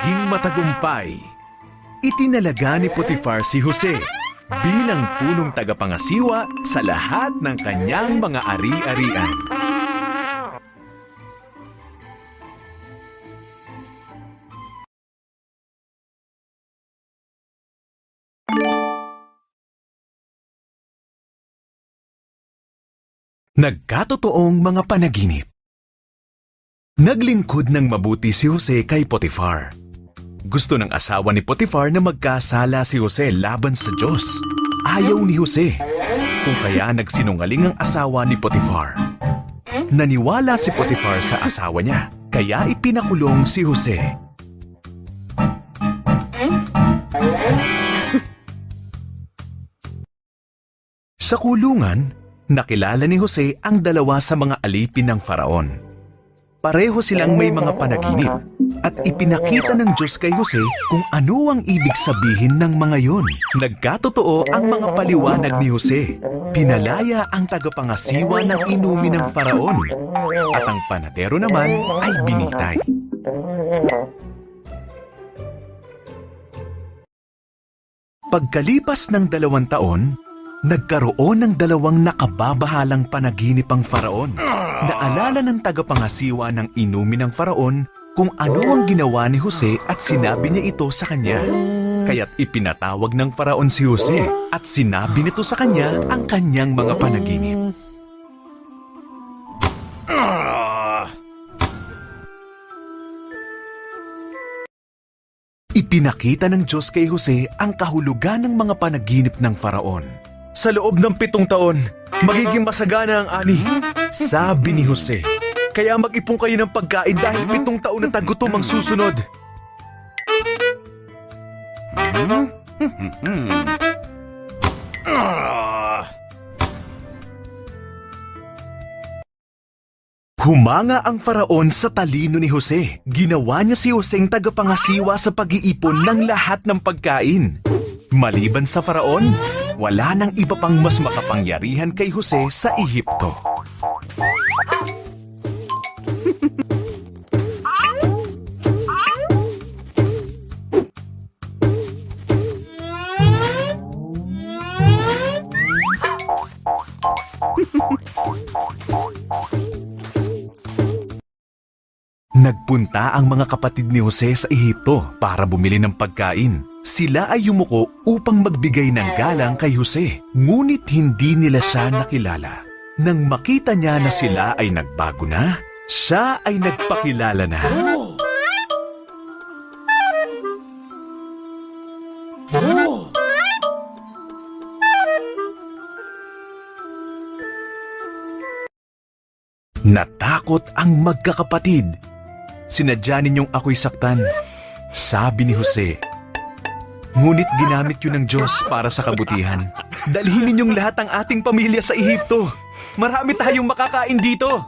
naging matagumpay. Itinalaga ni Potifar si Jose bilang punong tagapangasiwa sa lahat ng kanyang mga ari-arian. Nagkatotoong mga panaginip. Naglingkod ng mabuti si Jose kay Potifar. Gusto ng asawa ni Potifar na magkasala si Jose laban sa Diyos. Ayaw ni Jose, kung kaya nagsinungaling ang asawa ni Potifar. Naniwala si Potifar sa asawa niya, kaya ipinakulong si Jose. Sa kulungan, nakilala ni Jose ang dalawa sa mga alipin ng Faraon. Pareho silang may mga panaginip at ipinakita ng Diyos kay Jose kung ano ang ibig sabihin ng mga yon. Nagkatotoo ang mga paliwanag ni Jose. Pinalaya ang tagapangasiwa ng inumin ng Faraon at ang panadero naman ay binitay. Pagkalipas ng 2 taon, nagkaroon ng 2 nakababahalang panaginip ang Faraon. Naalala ng tagapangasiwa ng inumin ng Faraon kung ano ang ginawa ni Jose at sinabi niya ito sa kanya. Kaya't ipinatawag ng Faraon si Jose at sinabi nito sa kanya ang kanyang mga panaginip. Ipinakita ng Diyos kay Jose ang kahulugan ng mga panaginip ng Faraon. Sa loob ng 7 taon, magiging masagana ang ani, sabi ni Jose. Kaya mag-ipon kayo ng pagkain dahil 7 taon na tagutom ang susunod. Humanga ang Faraon sa talino ni Jose. Ginawa niya si Joseng tagapangasiwa sa pag-iipon ng lahat ng pagkain. Maliban sa Faraon, wala nang iba pang mas makapangyarihan kay Jose sa Ehipto. Nagpunta ang mga kapatid ni Jose sa Ehipto para bumili ng pagkain. Sila ay yumuko upang magbigay ng galang kay Jose, ngunit hindi nila siya nakilala. Nang makita niya na sila ay nagbago na, siya ay nagpakilala na. Natakot ang magkakapatid. Sinadya ninyong ako'y saktan, sabi ni Jose. Ngunit ginamit yun ng Diyos para sa kabutihan. Dalhin ninyong lahat ang ating pamilya sa Ehipto. Marami tayong makakain dito.